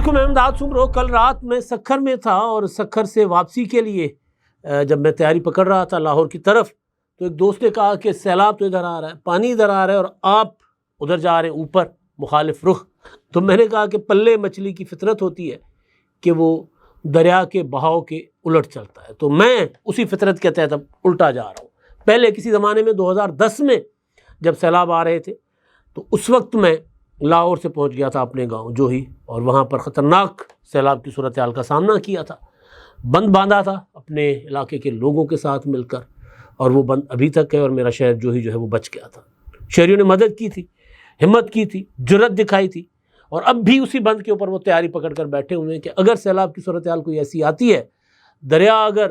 अलैकुम, मैं इमदाद सुमरो। कल रात मैं सक्खर में था और सक्खर से वापसी के लिए जब मैं तैयारी पकड़ रहा था लाहौर की तरफ, तो एक दोस्त ने कहा कि सैलाब तो इधर आ रहा है, पानी इधर आ रहा है और आप उधर जा रहे हैं ऊपर मुखालिफ रुख। तो मैंने कहा कि पल्ले मछली की फितरत होती है कि वो दरिया के बहाव के उलट चलता है, तो मैं उसी फितरत के तहत अब उल्टा जा रहा हूँ। पहले किसी ज़माने में 2010 में जब सैलाब आ रहे थे तो उस वक्त मैं लाहौर से पहुंच गया था अपने गांव जोही, और वहां पर ख़तरनाक सैलाब की सूरत हाल का सामना किया था। बंद बांधा था अपने इलाके के लोगों के साथ मिलकर, और वो बंद अभी तक है और मेरा शहर जोही जो है वो बच गया था। शहरियों ने मदद की थी, हिम्मत की थी, जुर्रत दिखाई थी, और अब भी उसी बंद के ऊपर वो तैयारी पकड़ कर बैठे हुए हैं कि अगर सैलाब की सूरत हाल कोई ऐसी आती है, दरिया अगर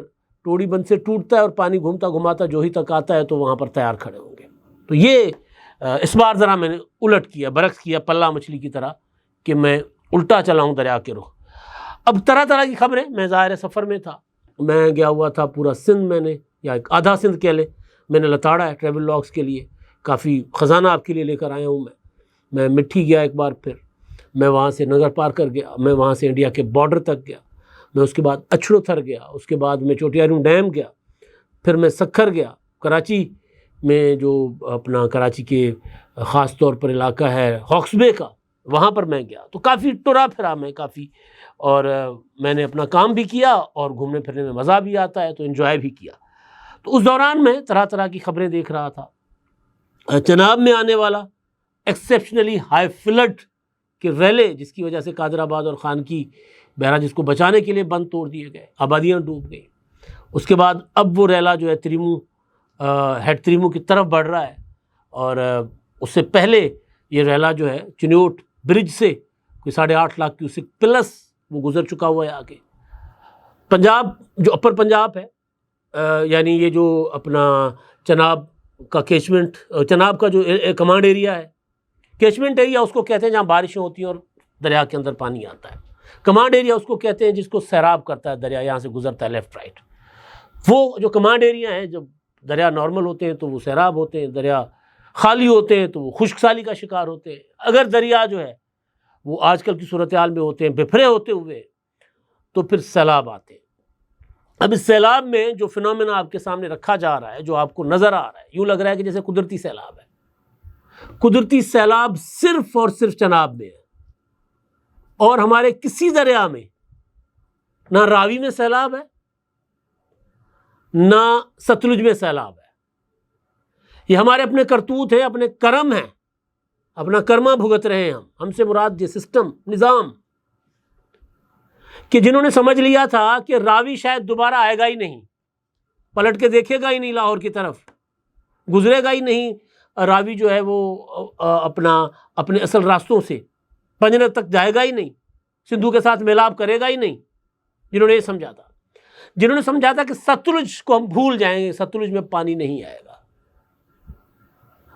टोड़ी बंद से टूटता है और पानी घूमता घुमाता जोही तक आता है, तो वहाँ पर तैयार खड़े होंगे। तो ये इस बार ज़रा मैंने उलट किया, बरक्स किया, पल्ला मछली की तरह, कि मैं उल्टा चला हूँ दरिया के रुख। अब तरह तरह की खबरें, मैं ज़ाहिर सफ़र में था, मैं गया हुआ था पूरा सिंध, मैंने या एक आधा सिंध कह ले मैंने लताड़ा है ट्रैवल लॉग्स के लिए। काफ़ी ख़जाना आपके लिए लेकर आया हूँ मैं मिट्टी गया एक बार, फिर मैं वहाँ से नगर पार कर गया, मैं वहाँ से इंडिया के बॉर्डर तक गया, मैं उसके बाद अछड़ो थर गया, उसके बाद मैं चोटियारू डैम गया, फिर मैं सक्खर गया, कराची में जो अपना कराची के ख़ास तौर पर इलाका है हॉक्सबे का, वहाँ पर मैं गया। तो काफ़ी टुरा फिरा मैं काफ़ी, और मैंने अपना काम भी किया और घूमने फिरने में मज़ा भी आता है, तो इन्जॉय भी किया। तो उस दौरान मैं तरह तरह की खबरें देख रहा था। चनाब में आने वाला एक्सेप्शनली हाई फ्लड के रैले, जिसकी वजह से कादराबाद और खानकी बहरा जिसको बचाने के लिए बंद तोड़ दिए गए, आबादियाँ डूब गई। उसके बाद अब वो रैला जो है त्रिमू हेड त्रिमू की तरफ बढ़ रहा है, और उससे पहले ये रैला जो है चिन्योट ब्रिज से कोई 8.5 लाख क्यूसेक प्लस वो गुजर चुका हुआ है आगे। पंजाब जो अपर पंजाब है, यानी ये जो अपना चनाब का कैचमेंट, चनाब का जो कमांड एरिया है, कैचमेंट एरिया उसको कहते हैं जहाँ बारिशें होती हैं और दरिया के अंदर पानी आता है। कमांड एरिया उसको कहते हैं जिसको सैराब करता है दरिया, यहाँ से गुजरता है लेफ़्ट राइट। वो जो कमांड एरिया है, जब दरिया नॉर्मल होते हैं तो वो सैराब होते हैं, दरिया खाली होते हैं तो वो खुश्क साली का शिकार होते हैं। अगर दरिया जो है वो आजकल की सूरत हाल में होते हैं बिफरे होते हुए, तो फिर सैलाब आते हैं। अब इस सैलाब में जो फिनोमेना आपके सामने रखा जा रहा है, जो आपको नज़र आ रहा है, यूँ लग रहा है कि जैसे कुदरती सैलाब है। कुदरती सैलाब सिर्फ और सिर्फ चनाब में है, और हमारे किसी दरिया में ना रावी में सैलाब है ना सतलुज में सैलाब है। ये हमारे अपने करतूत हैं, अपने कर्म हैं, अपना कर्मा भुगत रहे हैं हमसे मुराद ये सिस्टम निज़ाम, कि जिन्होंने समझ लिया था कि रावी शायद दोबारा आएगा ही नहीं, पलट के देखेगा ही नहीं लाहौर की तरफ, गुजरेगा ही नहीं रावी जो है वो अपने असल रास्तों से पंजनत तक जाएगा ही नहीं, सिंधु के साथ मिलाप करेगा ही नहीं। जिन्होंने ये समझा था, जिन्होंने समझा था कि सतलुज को हम भूल जाएंगे, सतलुज में पानी नहीं आएगा।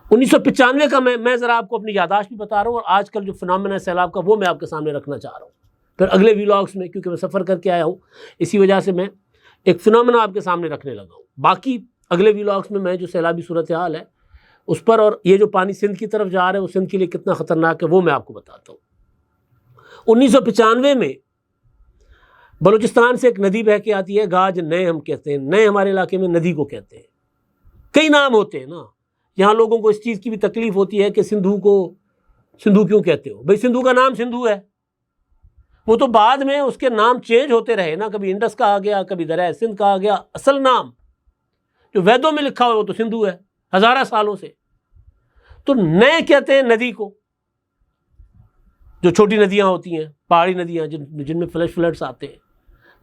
1995 का मैं ज़रा आपको अपनी यादाश्त भी बता रहा हूँ, और आजकल जो फिनोमेना है सैलाब का वो मैं आपके सामने रखना चाह रहा हूँ। फिर अगले व्लॉग्स में, क्योंकि मैं सफ़र करके आया हूँ, इसी वजह से मैं एक फिनोमेना आपके सामने रखने लगा हूँ। बाकी अगले व्लॉग्स में मैं जो सैलाबी सूरत हाल है उस पर, और ये जो पानी सिंध की तरफ जा रहा है वो सिंध के लिए कितना ख़तरनाक है वो मैं आपको बताता हूँ। 1995 में बलूचिस्तान से एक नदी बह के आती है, गाज नए हम कहते हैं, नए हमारे इलाके में नदी को कहते हैं, कई नाम होते हैं ना। यहाँ लोगों को इस चीज़ की भी तकलीफ होती है कि सिंधु को सिंधु क्यों कहते हो भाई, सिंधु का नाम सिंधु है, वो तो बाद में उसके नाम चेंज होते रहे ना, कभी इंडस कहा गया, कभी दरिया सिंध कहा गया, असल नाम जो वेदों में लिखा हुआ वो तो सिंधु है हज़ारों सालों से। तो नए कहते हैं नदी को, जो छोटी नदियाँ होती हैं, पहाड़ी नदियाँ जिनमें फ्लड्स आते हैं।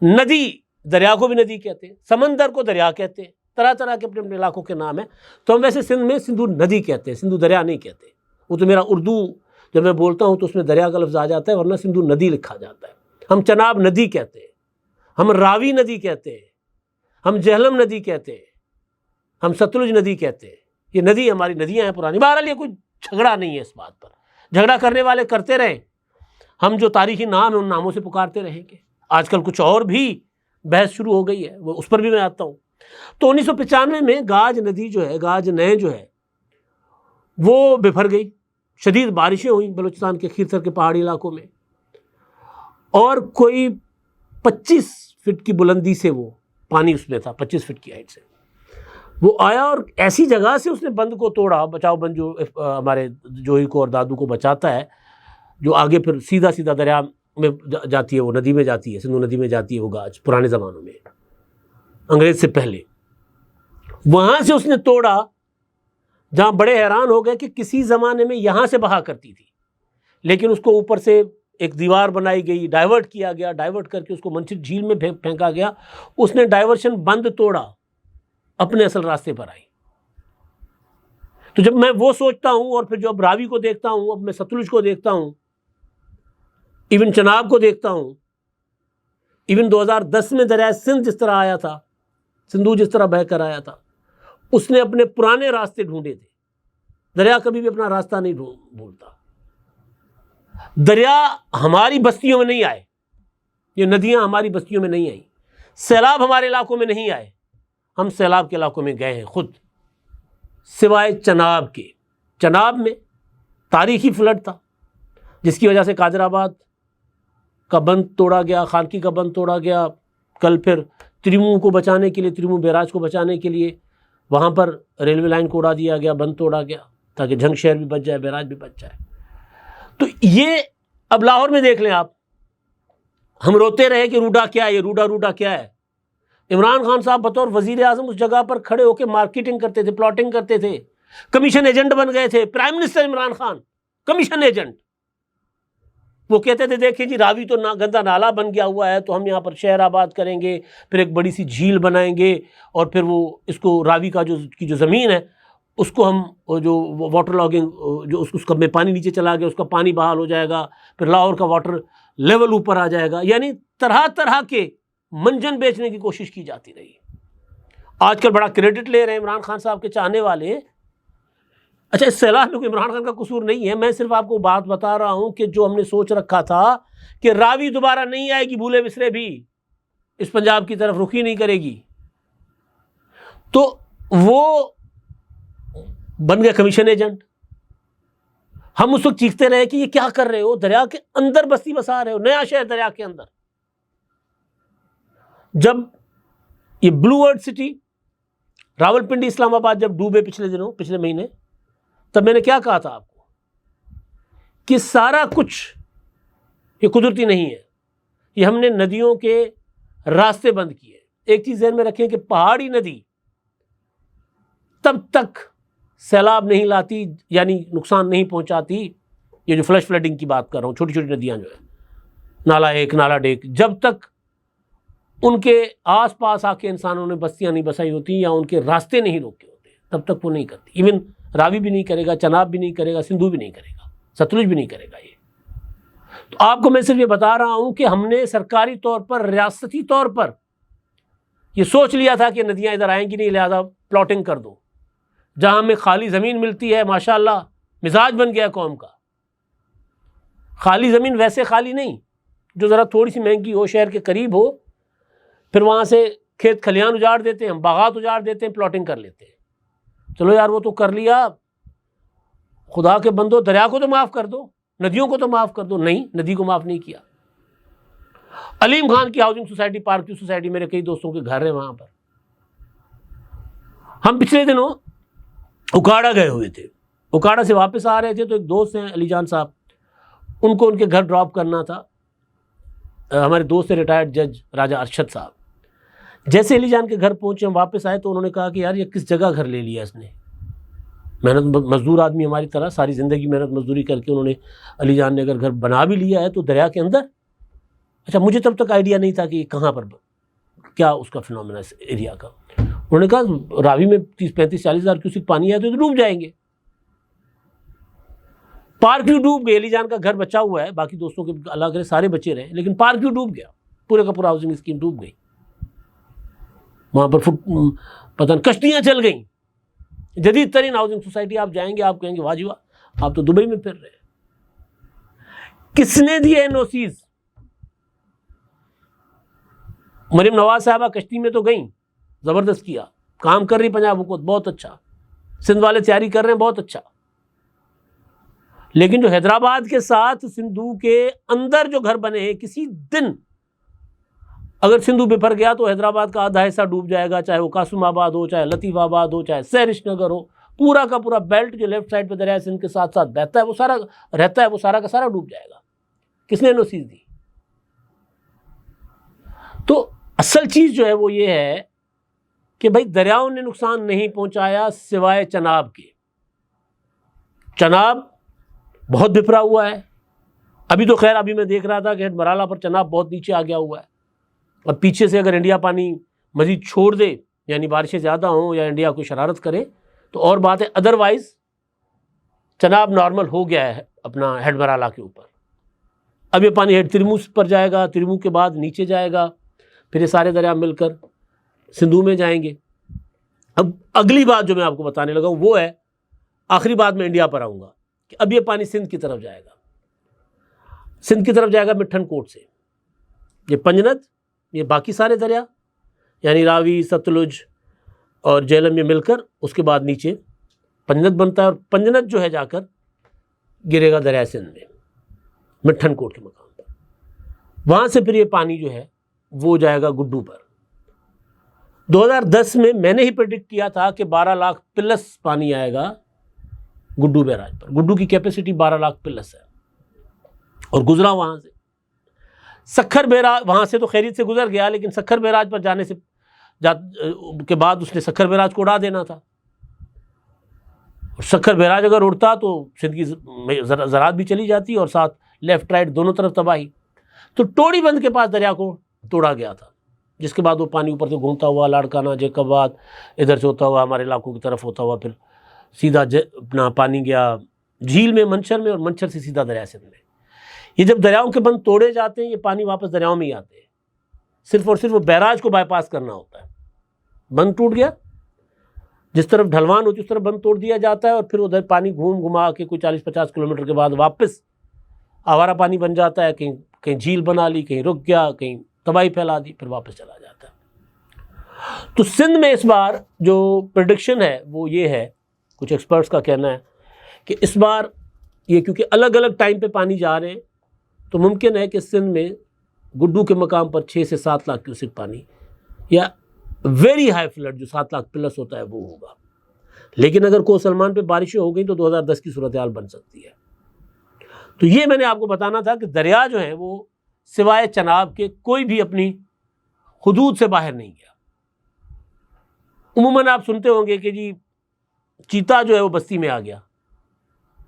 नदी दरिया को भी नदी कहते हैं, समंदर को दरिया कहते हैं, तरह तरह के अपने अपने इलाकों के नाम हैं। तो हम वैसे सिंध में सिंधु नदी कहते हैं, सिंधु दरिया नहीं कहते। वो तो मेरा उर्दू जब मैं बोलता हूँ तो उसमें दरिया का लफ्ज़ आ जाता है, वरना सिंधु नदी लिखा जाता है। हम चनाब नदी कहते हैं, हम रावी नदी कहते हैं, हम जहलम नदी कहते हैं, हम सतलुज नदी कहते हैं। ये नदी हमारी नदियाँ हैं पुरानी। बहरहाल ये कोई झगड़ा नहीं है इस बात पर, झगड़ा करने वाले करते रहें, हम जो तारीखी नाम है उन नामों से पुकारते रहेंगे। आजकल कुछ और भी बहस शुरू हो गई है, वो उस पर भी मैं आता हूँ। तो 1995 में गाज नदी जो है, गाज नए जो है वो बिफर गई, शदीद बारिशें हुई बलूचिस्तान के खीरसर के पहाड़ी इलाकों में, और कोई 25 फीट की बुलंदी से वो पानी उसमें था, 25 फीट की हाइट से वो आया और ऐसी जगह से उसने बंद को तोड़ा। बचाव बंद जो हमारे जोही को और दादू को बचाता है, जो आगे फिर सीधा सीधा दरिया में जाती है, वो नदी में जाती है, सिंधु नदी में जाती है वो गाज, पुराने ज़मानों में अंग्रेज से पहले। वहाँ से उसने तोड़ा जहाँ बड़े हैरान हो गए कि किसी ज़माने में यहाँ से बहा करती थी, लेकिन उसको ऊपर से एक दीवार बनाई गई, डाइवर्ट किया गया, डाइवर्ट करके उसको मंचिल झील में फेंका गया। उसने डाइवर्शन बंद तोड़ा, अपने असल रास्ते पर आई। तो जब मैं वो सोचता हूँ और फिर जब रावी को देखता हूँ, अब मैं सतलुज को देखता हूँ, इवन चनाब को देखता हूँ, इवन 2010 में दरिया सिंध जिस तरह आया था, सिंधु जिस तरह बहकर आया था, उसने अपने पुराने रास्ते ढूंढे थे। दरिया कभी भी अपना रास्ता नहीं भूलता। दरिया हमारी बस्तियों में नहीं आए, ये नदियां हमारी बस्तियों में नहीं आई, सैलाब हमारे इलाकों में नहीं आए, हम सैलाब के इलाकों में गए हैं खुद, सिवाय चनाब के। चनाब में तारीखी फ्लड था जिसकी वजह से कादराबाद का बंद तोड़ा गया, खानकी का बंद तोड़ा गया। कल फिर त्रिमू को बचाने के लिए, त्रिमू बैराज को बचाने के लिए वहाँ पर रेलवे लाइन को उड़ा दिया गया, बंद तोड़ा गया ताकि झंग शहर भी बच जाए, बैराज भी बच जाए। तो ये अब लाहौर में देख लें आप, हम रोते रहे कि रूडा क्या है, ये रूडा क्या है। इमरान खान साहब बतौर वजीर आजम उस जगह पर खड़े होकर मार्केटिंग करते थे, प्लॉटिंग करते थे, कमीशन एजेंट बन गए थे। Prime minister Imran Khan commission agent. वो कहते थे देखिए जी रावी तो ना गंदा नाला बन गया हुआ है, तो हम यहाँ पर शहर आबाद करेंगे, फिर एक बड़ी सी झील बनाएंगे और फिर वो इसको रावी का जो ज़मीन है उसको हम जो वाटर लॉगिंग, जो उसका में पानी नीचे चला गया उसका पानी बहाल हो जाएगा, फिर लाहौर का वाटर लेवल ऊपर आ जाएगा। यानी तरह तरह के मंजन बेचने की कोशिश की जाती रही। आजकल बड़ा क्रेडिट ले रहे हैं इमरान खान साहब के चाहने वाले। अच्छा, इस सैलाब में इमरान खान का कसूर नहीं है, मैं सिर्फ आपको बात बता रहा हूं कि जो हमने सोच रखा था कि रावी दोबारा नहीं आएगी, भूले बिसरे भी इस पंजाब की तरफ रुख ही नहीं करेगी, तो वो बन गया कमीशन एजेंट। हम उस वक्त चीखते रहे कि ये क्या कर रहे हो, दरिया के अंदर बस्ती बसा रहे हो, नया शहर दरिया के अंदर। जब ये blue world city Rawalpindi Islamabad जब डूबे पिछले महीने, तब मैंने क्या कहा था आपको कि सारा कुछ ये कुदरती नहीं है, ये हमने नदियों के रास्ते बंद किए। एक चीज ध्यान में रखें कि पहाड़ी नदी तब तक सैलाब नहीं लाती, यानी नुकसान नहीं पहुंचाती, ये जो फ्लश फ्लडिंग की बात कर रहा हूं, छोटी छोटी नदियां जो है, नाला एक, नाला डेक, जब तक उनके आसपास आके इंसानों ने बस्तियां नहीं बसाई होती या उनके रास्ते नहीं रोके होते, तब तक वो नहीं करती। इवन रावी भी नहीं करेगा, चनाब भी नहीं करेगा, सिंधु भी नहीं करेगा, सतलुज भी नहीं करेगा। ये तो आपको मैं सिर्फ ये बता रहा हूं कि हमने सरकारी तौर पर, रियासती तौर पर ये सोच लिया था कि नदियां इधर आएंगी नहीं, लिहाजा प्लॉटिंग कर दो। जहां हमें खाली ज़मीन मिलती है, माशाल्लाह मिजाज बन गया कौम का। खाली ज़मीन वैसे खाली नहीं, जो ज़रा थोड़ी सी महंगी हो, शहर के करीब हो, फिर वहाँ से खेत खलियान उजाड़ देते हैं, बागात उजाड़ देते हैं, प्लॉटिंग कर लेते हैं। चलो यार वो तो कर लिया, खुदा के बंदो दरिया को तो माफ़ कर दो, नदियों को तो माफ़ कर दो। नहीं, नदी को माफ़ नहीं किया। अलीम खान की हाउसिंग सोसाइटी, पार्क की सोसाइटी, मेरे कई दोस्तों के घर है वहाँ पर। हम पिछले दिनों उकाड़ा गए हुए थे, उकाड़ा से वापस आ रहे थे, तो एक दोस्त हैं अलीजान साहब, उनको उनके घर ड्रॉप करना था। हमारे दोस्त हैं रिटायर्ड जज राजा अरशद साहब। जैसे अलीजान के घर पहुंचे, हम वापस आए, तो उन्होंने कहा कि यार ये किस जगह घर ले लिया इसने। मेहनत मजदूर आदमी हमारी तरह, सारी ज़िंदगी मेहनत मजदूरी करके उन्होंने, अलीजान ने अगर घर बना भी लिया है तो दरिया के अंदर। अच्छा, मुझे तब तक आइडिया नहीं था कि कहाँ पर, क्या उसका फिनोमेना इस एरिया का। उन्होंने कहा रावी में 30-35-40 हज़ार क्यूसिक पानी है तो डूब जाएंगे। पार्क व्यू डूब गए। अलीजान का घर बचा हुआ है, बाकी दोस्तों के अल्लाह करे सारे बचे रहे, लेकिन पार्क व्यू डूब गया, पूरे का पूरा हाउसिंग स्कीम डूब गई। वहाँ पर पता नहीं कश्तियाँ चल गई। जदीद तरीन हाउसिंग सोसाइटी आप जाएंगे, आप कहेंगे वाह जी वाह, आप तो दुबई में फिर रहे हैं। किसने दिए एनओसीज? मरीम नवाज साहबा कश्ती में तो गई, ज़बरदस्त किया, काम कर रही पंजाब हुकूमत, बहुत अच्छा। सिंध वाले तैयारी कर रहे हैं, बहुत अच्छा। लेकिन जो हैदराबाद के साथ सिंधु के अंदर जो घर बने हैं, किसी दिन अगर सिंधु बिफर गया तो हैदराबाद का आधा हिस्सा डूब जाएगा, चाहे वो कासुमाबाद हो, चाहे लतीफ़ाबाद हो, चाहे सहरिश नगर हो। पूरा का पूरा बेल्ट जो लेफ्ट साइड पे दरिया सिंध के साथ साथ बहता है वो सारा रहता है, वो सारा का सारा डूब जाएगा। किसने नोटिस दी? तो असल चीज जो है वो ये है कि भाई दरियाओं ने नुकसान नहीं पहुंचाया सिवाय चनाब के। चनाब बहुत बिफरा हुआ है। अभी तो खैर अभी मैं देख रहा था कि हेडमराला पर चनाब बहुत नीचे आ गया हुआ है। और पीछे से अगर इंडिया पानी मजीद छोड़ दे, यानी बारिशें ज़्यादा हों या इंडिया कोई शरारत करे तो और बात है, अदरवाइज चनाब नॉर्मल हो गया है अपना हेडमराला के ऊपर। अब ये पानी हेड तिरमू पर जाएगा, तिरमू के बाद नीचे जाएगा, फिर ये सारे दरिया मिलकर सिंधु में जाएंगे। अब अगली बात जो मैं आपको बताने लगा हूँ वो है, आखिरी बात में इंडिया पर आऊँगा कि अब ये पानी सिंध की तरफ जाएगा। सिंध की तरफ जाएगा मिठन कोट से, ये पंजनद, ये बाकी सारे दरिया यानी रावी, सतलुज और झेलम ये मिलकर उसके बाद नीचे पंजनद बनता है। और पंजनद जो है जाकर गिरेगा दरिया सिंध में मिठन कोट के मकाम पर। वहाँ से फिर ये पानी जो है वो जाएगा गुड्डू पर। 2010 में मैंने ही प्रेडिक्ट किया था कि 12 लाख प्लस पानी आएगा गुड्डू बैराज पर। गुड्डू की कैपेसिटी 12 लाख प्लस है और गुजरा वहाँ से। सखर बैराज वहाँ से तो खैरियत से गुजर गया, लेकिन सखर बैराज पर जाने से के बाद उसने सखर बैराज को उड़ा देना था। और सखर बैराज अगर उड़ता तो सिंध की ज़रात भी चली जाती और साथ लेफ्ट राइट दोनों तरफ तबाही। तो टोड़ी बंद के पास दरिया को तोड़ा गया था, जिसके बाद वो पानी ऊपर से घूमता हुआ लाड़काना, जैकबाद, इधर से होता हुआ हमारे इलाकों की तरफ होता हुआ फिर सीधा अपना पानी गया झील में, मंछर में, और मंछर से सीधा दरिया सिंध में। ये जब दरियाओं के बंद तोड़े जाते हैं ये पानी वापस दरियाओं में ही आते हैं। सिर्फ और सिर्फ वो बैराज को बाईपास करना होता है। बंद टूट गया, जिस तरफ ढलवान होती है उस तरफ बंद तोड़ दिया जाता है और फिर उधर पानी घूम घुमा के कोई 40-50 किलोमीटर के बाद वापस आवारा पानी बन जाता है। कहीं कहीं झील बना ली, कहीं रुक गया, कहीं तबाही फैला दी, फिर वापस चला जाता है। तो सिंध में इस बार जो प्रेडिक्शन है वो ये है, कुछ एक्सपर्ट्स का कहना है कि इस बार ये क्योंकि अलग अलग टाइम पे पानी जा रहे हैं तो मुमकिन है कि सिंध में गुड्डू के मकाम पर 6 से 7 लाख क्यूसेक पानी या वेरी हाई फ्लड जो 7 लाख प्लस होता है वो होगा। लेकिन अगर को सलमान पे बारिशें हो गई तो 2010 की सूरत हाल बन सकती है। तो ये मैंने आपको बताना था कि दरिया जो है वो सिवाय चनाब के कोई भी अपनी हुदूद से बाहर नहीं गया। उमूमन आप सुनते होंगे कि जी चीता जो है वो बस्ती में आ गया,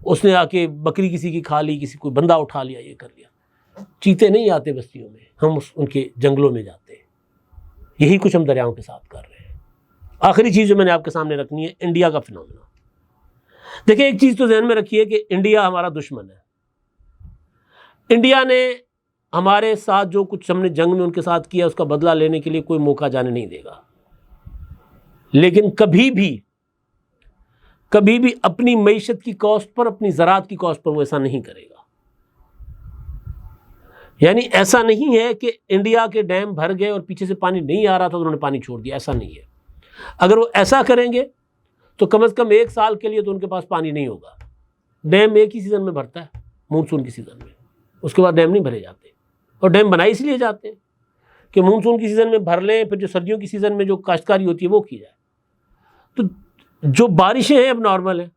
उसने आके बकरी किसी की खा ली, किसी कोई बंदा उठा लिया, ये कर लिया। चीते नहीं आते बस्तियों में, हम उनके जंगलों में जाते हैं। यही कुछ हम दरियाओं के साथ कर रहे हैं। आखिरी चीज़ जो मैंने आपके सामने रखनी है, इंडिया का फिनोमेना। देखिए एक चीज़ तो ध्यान में रखिए कि इंडिया हमारा दुश्मन है। इंडिया ने हमारे साथ जो कुछ हमने जंग में उनके साथ किया उसका बदला लेने के लिए कोई मौका जाने नहीं देगा। लेकिन कभी भी अपनी मईशत की कॉस्ट पर, अपनी ज़रात की कॉस्ट पर वो ऐसा नहीं करेगा। यानी ऐसा नहीं है कि इंडिया के डैम भर गए और पीछे से पानी नहीं आ रहा था तो उन्होंने पानी छोड़ दिया, ऐसा नहीं है। अगर वो ऐसा करेंगे तो कम से कम 1 साल के लिए तो उनके पास पानी नहीं होगा। डैम एक ही सीज़न में भरता है, मानसून की सीज़न में, उसके बाद डैम नहीं भरे जाते। और डैम बनाए इसलिए जाते हैं कि मानसून की सीज़न में भर लें, फिर जो सर्दियों की सीज़न में जो काश्तकारी होती है वो की जाए। तो जो बारिशें हैं अब नॉर्मल है,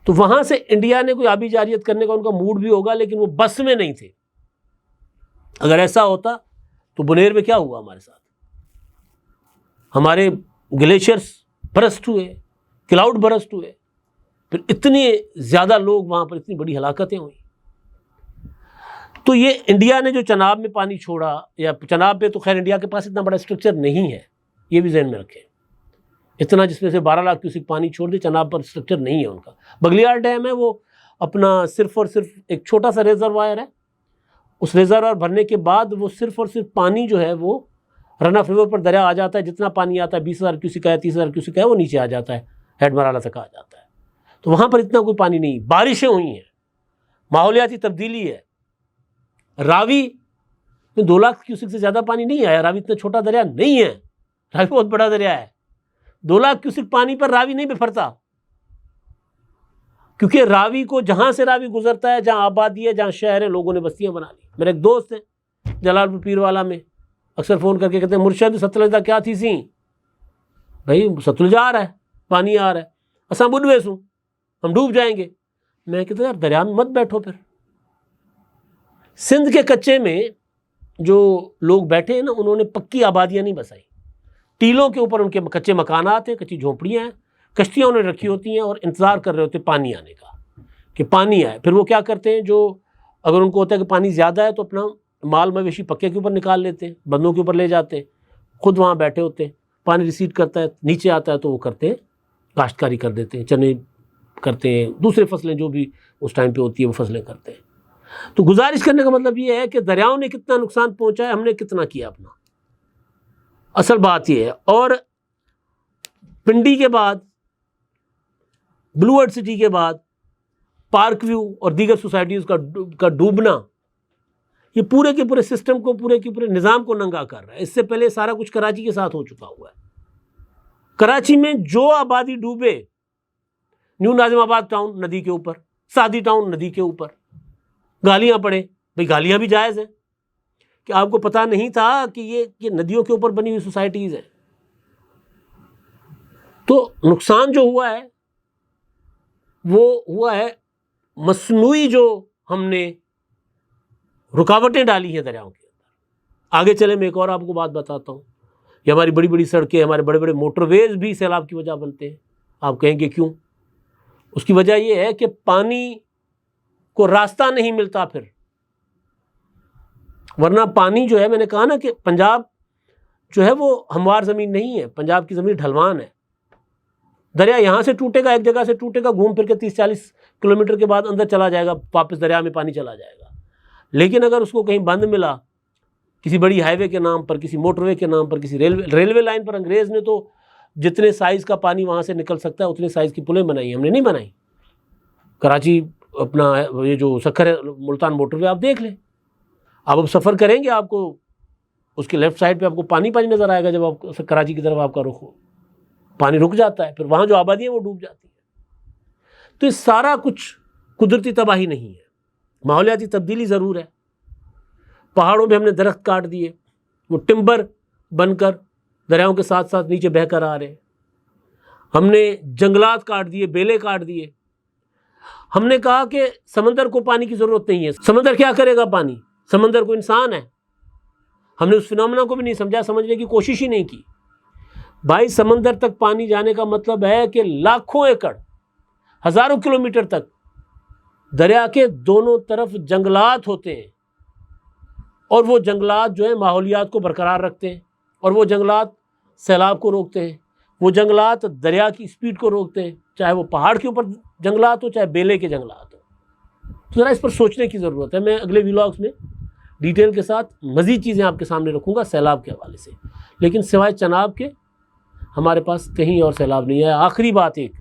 तो वहां से इंडिया ने कोई आबी जारियत करने का उनका मूड भी होगा, लेकिन वो बस में नहीं थे। अगर ऐसा होता तो बुनेर में क्या हुआ हमारे साथ, हमारे ग्लेशियर्स बरस्ट हुए, क्लाउड बरस्ट हुए, फिर इतने ज़्यादा लोग वहाँ पर, इतनी बड़ी हलाकतें हुई। तो ये इंडिया ने जो चनाब में पानी छोड़ा, या चनाब पे तो खैर इंडिया के पास इतना बड़ा स्ट्रक्चर नहीं है, ये भी जहन में रखें। इतना जिसमें से 12 लाख क्यूसेक पानी छोड़ दे, चनाब पर स्ट्रक्चर नहीं है उनका। बगलियार डैम है वो अपना सिर्फ और सिर्फ एक छोटा सा रिजर्वायर है। उस रिजर्वायर भरने के बाद वो सिर्फ और सिर्फ पानी जो है वो रन ऑफ रिवर पर दरिया आ जाता है। जितना पानी आता है 20,000 क्यूसेक है, 30,000 क्यूसेक है, वो नीचे आ जाता है, हेडमराला तक आ जाता है। तो वहाँ पर इतना कोई पानी नहीं। बारिशें हुई हैं, माहौलियाती तब्दीली है। रावी में 2 लाख क्यूसेक से ज़्यादा पानी नहीं आया। रावी इतना छोटा दरिया नहीं है, रावी बहुत बड़ा दरिया है। 2 लाख क्यूसेक पानी पर रावी नहीं बिफरता। क्योंकि रावी को जहाँ से रावी गुजरता है, जहाँ आबादी है, जहाँ शहर है, लोगों ने बस्तियाँ बना ली। मेरा एक दोस्त है जलालपुर पीरवाला में, अक्सर फ़ोन करके कहते हैं मुर्शद सतलुज का क्या थी सी भाई, सतलुज आ रहा है, पानी आ रहा है, असा बुढ़वे सूँ, हम डूब जाएंगे। मैं कहता यार दरिया में मत बैठो। फिर सिंध के कच्चे में जो लोग बैठे हैं ना, उन्होंने पक्की आबादियाँ नहीं बसाई, टीलों के ऊपर उनके कच्चे मकानात हैं, कच्ची झोंपड़ियाँ हैं, कश्तियाँ उन्होंने रखी होती हैं और इंतज़ार कर रहे होते हैं पानी आने का कि पानी आए। फिर वो क्या करते हैं, जो अगर उनको होता है कि पानी ज़्यादा है तो अपना माल मवेशी पक्के के ऊपर निकाल लेते हैं, बंदों के ऊपर ले जाते हैं, खुद वहाँ बैठे होते हैं, पानी रिसीड करता है, नीचे आता है तो वो करते हैं, काश्तकारी कर देते हैं, चने करते हैं, दूसरे फसलें जो भी उस टाइम पे होती है वो फसलें करते हैं। तो गुजारिश करने का मतलब ये है कि दरियाओं ने कितना नुकसान पहुँचाया, हमने कितना किया अपना, असल बात ये है। और पिंडी के बाद, ब्लू वर्ल्ड सिटी के बाद पार्क व्यू और दीगर सोसाइटीज़ का डूबना, ये पूरे के पूरे सिस्टम को, पूरे के पूरे निज़ाम को नंगा कर रहा है। इससे पहले सारा कुछ कराची के साथ हो चुका हुआ है। कराची में जो आबादी डूबे, न्यू नाजिमाबाद टाउन नदी के ऊपर, सादी टाउन नदी के ऊपर, गालियाँ पड़े, भाई गालियाँ भी जायज़ हैं कि आपको पता नहीं था कि ये नदियों के ऊपर बनी हुई सोसाइटीज़ हैं। तो नुकसान जो हुआ है वो हुआ है मसनूई, जो हमने रुकावटें डाली हैं दरियाओं के अंदर। आगे चले मैं एक और आपको बात बताता हूँ, ये हमारी बड़ी बड़ी सड़कें, हमारे बड़े बड़े मोटरवेज भी सैलाब की वजह बनते हैं। आप कहेंगे क्यों? उसकी वजह यह है कि पानी को रास्ता नहीं मिलता फिर, वरना पानी जो है, मैंने कहा ना कि पंजाब जो है वो हमवार ज़मीन नहीं है, पंजाब की ज़मीन ढलवान है। दरिया यहाँ से टूटेगा, एक जगह से टूटेगा, घूम फिर के 30-40 किलोमीटर के बाद अंदर चला जाएगा, वापस दरिया में पानी चला जाएगा। लेकिन अगर उसको कहीं बंद मिला, किसी बड़ी हाईवे के नाम पर, किसी मोटरवे के नाम पर, किसी रेलवे लाइन पर, अंग्रेज़ ने तो जितने साइज़ का पानी वहाँ से निकल सकता है उतने साइज़ की पुलें बनाई, हमने नहीं बनाई। कराची अपना ये जो सखर मुल्तान मोटरवे आप देख लें, आप अब सफ़र करेंगे, आपको उसके लेफ़्ट साइड पे आपको पानी पानी नज़र आएगा। जब आप कराची की तरफ आपका रुख हो, पानी रुक जाता है, फिर वहाँ जो आबादी है वो डूब जाती है। तो ये सारा कुछ कुदरती तबाही नहीं है, माहौलियाती तब्दीली ज़रूर है। पहाड़ों में हमने दरख्त काट दिए, वो टिम्बर बनकर दरियाओं के साथ साथ नीचे बहकर आ रहे हैं। हमने जंगलात काट दिए, बेले काट दिए। हमने कहा कि समंदर को पानी की ज़रूरत नहीं है, समंदर क्या करेगा पानी, समंदर को इंसान है। हमने उस फिनोमेना को भी नहीं समझा, समझने की कोशिश ही नहीं की। भाई समंदर तक पानी जाने का मतलब है कि लाखों एकड़, हज़ारों किलोमीटर तक दरिया के दोनों तरफ जंगलात होते हैं, और वो जंगलात जो है माहौलियात को बरकरार रखते हैं, और वो जंगलात सैलाब को रोकते हैं, वो जंगलात दरिया की स्पीड को रोकते हैं, चाहे वो पहाड़ के ऊपर जंगलात हो, चाहे बेले के जंगलात हो। तो ज़रा इस पर सोचने की ज़रूरत है। मैं अगले व्लॉग्स में डिटेल के साथ मज़ीद चीज़ें आपके सामने रखूँगा सैलाब के हवाले से, लेकिन सिवाय चनाब के हमारे पास कहीं और सैलाब नहीं है। आखिरी बात एक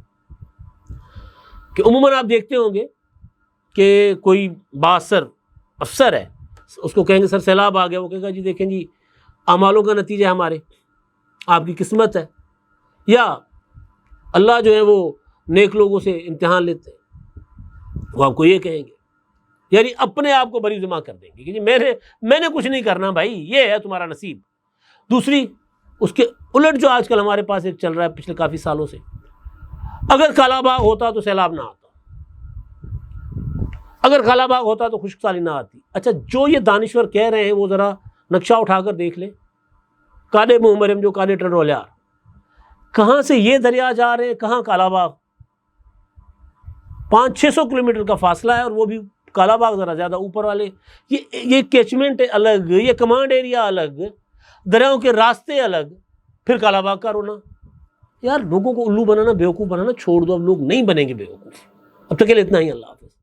कि उम्मूमन आप देखते होंगे कि कोई बासर अफसर है, उसको कहेंगे सर सैलाब आ गया, वो कहेगा जी देखें जी अमालों का नतीजा है, हमारे आपकी किस्मत है, या अल्लाह जो है वो नेक लोगों से इम्तिहान लेते हैं, वो आपको ये कहेंगे, यानी अपने आप को बरी जमा कर देंगे कि जी मैंने कुछ नहीं करना भाई, ये है तुम्हारा नसीब। दूसरी उसके उलट जो आजकल हमारे पास एक चल रहा है पिछले काफ़ी सालों से, अगर कालाबाग होता तो सैलाब ना आता, अगर कालाबाग होता तो खुश्क साली ना आती। अच्छा, जो ये दानिश्वर कह रहे हैं वो ज़रा नक्शा उठाकर देख ले, काले मुहमरम जो काले टनोलियार, कहाँ से ये दरिया जा रहे हैं, कहाँ कालाबाग, 500-600 किलोमीटर का फासला है, और वो भी कालाबाग ज़रा ज़्यादा ऊपर वाले। ये कैचमेंट अलग, ये कमांड एरिया अलग, दरियाओं के रास्ते अलग, फिर कालाबाग का रोना। यार लोगों को उल्लू बनाना, बेवकूफ़ बनाना छोड़ दो, अब लोग नहीं बनेंगे बेवकूफ़। अब तक के लिए इतना ही। अल्लाह।